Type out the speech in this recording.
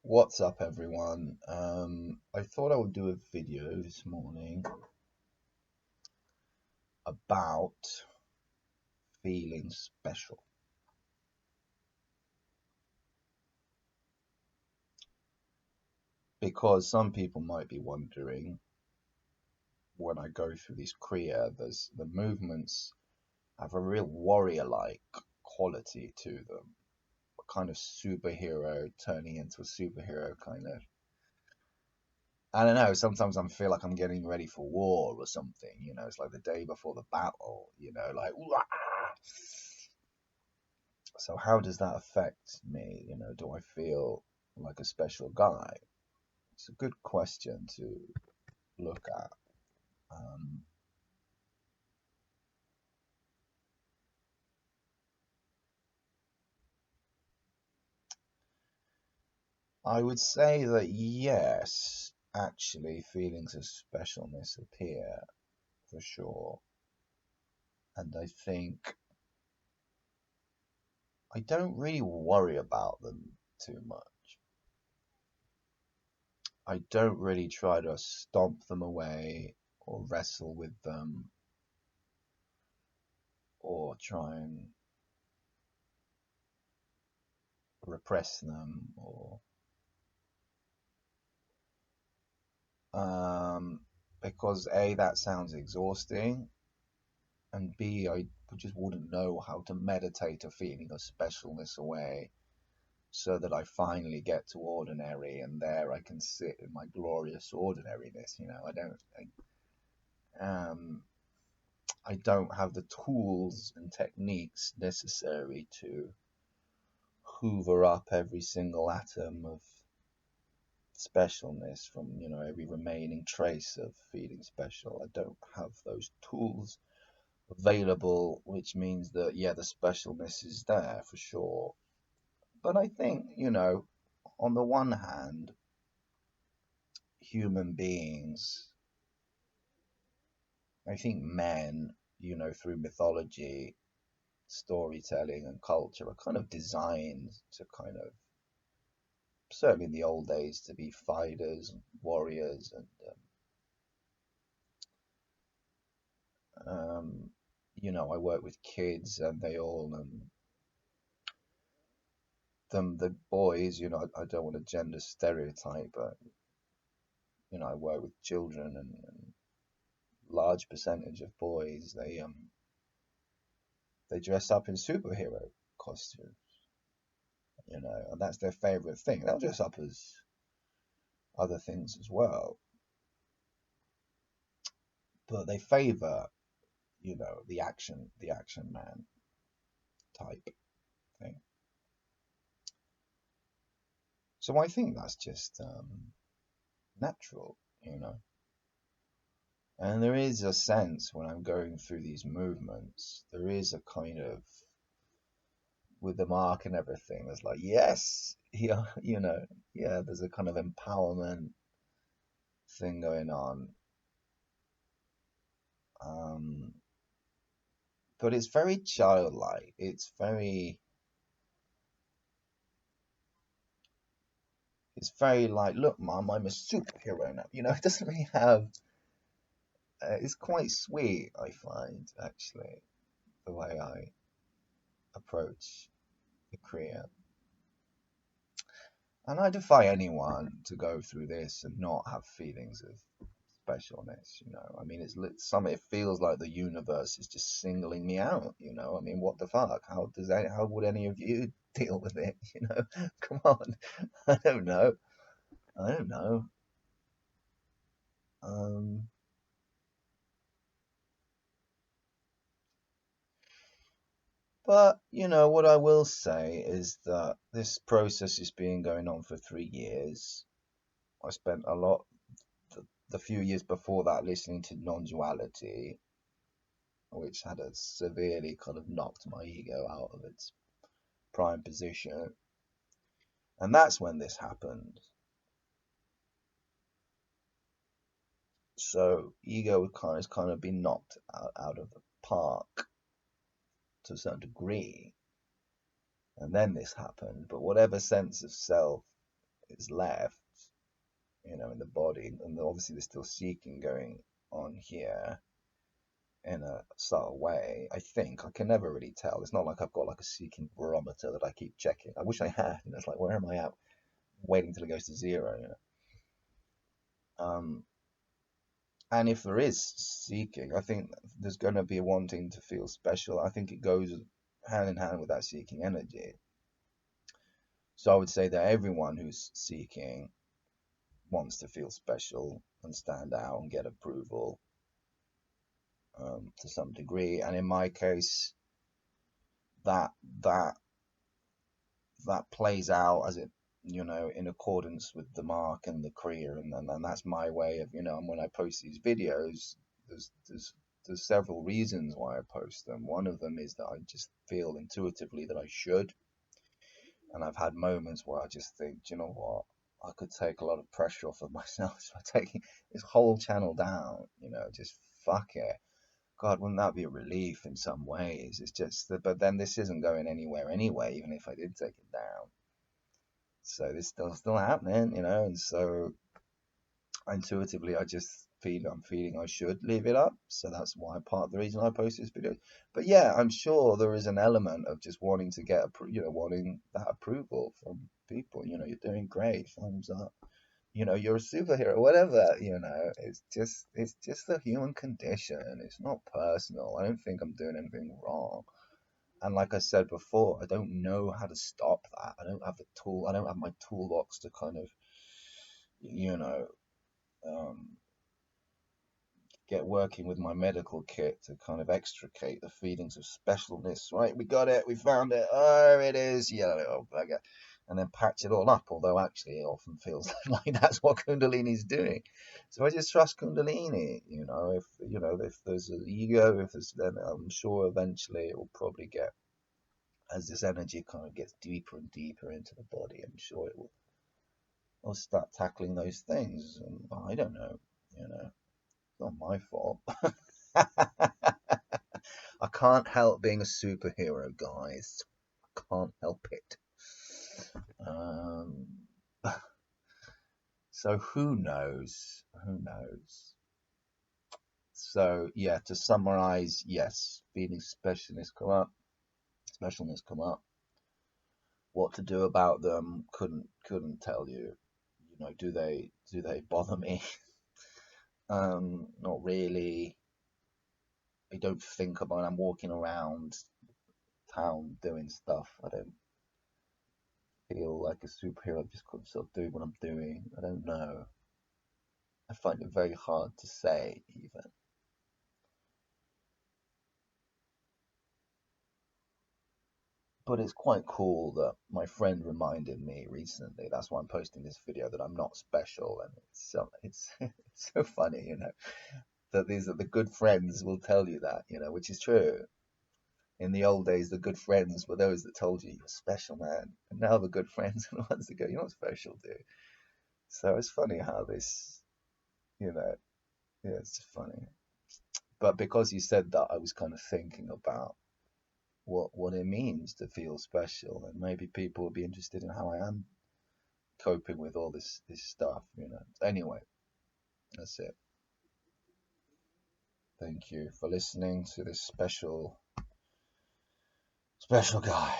What's up, everyone? I thought I would do a video this morning about feeling special because some people might be wondering when I go through this Kriya, the movements have a real warrior-like quality to them, a kind of superhero turning into a superhero kind of. I don't know. Sometimes I feel like I'm getting ready for war or something. It's like the day before the battle. Like. Wah! So how does that affect me? Do I feel like a special guy? It's a good question to look at. Um, I would say that yes, actually, feelings of specialness appear for sure. And I think I don't really worry about them too much. I don't really try to stomp them away or wrestle with them or try and repress them or um, because A, that sounds exhausting, and B, I just wouldn't know how to meditate a feeling of specialness away so that I finally get to ordinary and there I can sit in my glorious ordinariness. I don't have the tools and techniques necessary to hoover up every single atom of specialness from every remaining trace of feeling special. I don't have those tools available, which means that yeah, the specialness is there for sure. But I think on the one hand, human beings, I think men, through mythology, storytelling, and culture, are kind of designed to kind of, certainly in the old days, to be fighters and warriors and um, I work with kids and they all the boys, I don't want to gender stereotype, but I work with children and large percentage of boys they dress up in superhero costumes, and that's their favorite thing. They'll dress up as other things as well, but they favor, the action man type thing. So I think that's just natural, And there is a sense when I'm going through these movements, there is a kind of, with the mark and everything, there's like, yes, yeah, yeah, there's a kind of empowerment thing going on. Um, but it's very childlike. It's very like, look, mom, I'm a superhero now. It doesn't really have. It's quite sweet, I find, actually, the way I approach the career. And I defy anyone to go through this and not have feelings of specialness. I mean, it feels like the universe is just singling me out. I mean, what the fuck? How would any of you deal with it? Come on. I don't know. I don't know. Um, but what I will say is that this process has been going on for 3 years. I spent a lot the few years before that listening to non-duality, which had a severely kind of knocked my ego out of its prime position. And that's when this happened. So ego has kind of been knocked out of the park to a certain degree. And then this happened. But whatever sense of self is left, in the body, and obviously there's still seeking going on here in a subtle way. I think I can never really tell. It's not like I've got like a seeking barometer that I keep checking. I wish I had. It's like, where am I at? Waiting till it goes to zero. And if there is seeking, I think there's going to be a wanting to feel special. I think it goes hand in hand with that seeking energy. So I would say that everyone who's seeking wants to feel special and stand out and get approval, to some degree. And in my case, that that that plays out as it, in accordance with the mark and the Kriya, and that's my way of, and when I post these videos, there's several reasons why I post them. One of them is that I just feel intuitively that I should, and I've had moments where I just think, you know what, I could take a lot of pressure off of myself by taking this whole channel down, just fuck it. God, wouldn't that be a relief in some ways? It's just that, but then this isn't going anywhere anyway, even if I did take it down. So this still happening, and so intuitively I just I'm feeling I should leave it up. So that's why part of the reason I post this video. But yeah, I'm sure there is an element of just wanting to get wanting that approval from people. You're doing great, thumbs up. You're a superhero, whatever. It's just the human condition. It's not personal. I don't think I'm doing anything wrong. And like I said before, I don't know how to stop that. I don't have the tool. I don't have my toolbox to kind of, you know, um, get working with my medical kit to kind of extricate the feelings of specialness. Right, we got it. We found it. Oh, it is. Yeah, oh bugger. And then patch it all up. Although actually, it often feels like that's what Kundalini's doing. So I just trust Kundalini. If there's an ego, then I'm sure eventually it will probably get, as this energy kind of gets deeper and deeper into the body, I'm sure will start tackling those things. And I don't know, it's not my fault. I can't help being a superhero, guys. I can't help it. Um, so who knows? Who knows? So yeah, to summarize, yes, feelings specialness come up. What to do about them, couldn't tell you. Do they bother me? Not really. I don't think about. I'm walking around town doing stuff. I don't feel like a superhero. I've just got to sort of do what I'm doing. I don't know. I find it very hard to say, even. But it's quite cool that my friend reminded me recently. That's why I'm posting this video, that I'm not special, and it's so funny, that these are the good friends will tell you that, which is true. In the old days, the good friends were those that told you you're special, man. And now the good friends are the ones that go, you're not special, dude. So it's funny how this, yeah, it's just funny. But because you said that, I was kind of thinking about what it means to feel special, and maybe people would be interested in how I am coping with all this stuff. Anyway, that's it. Thank you for listening to this special guy.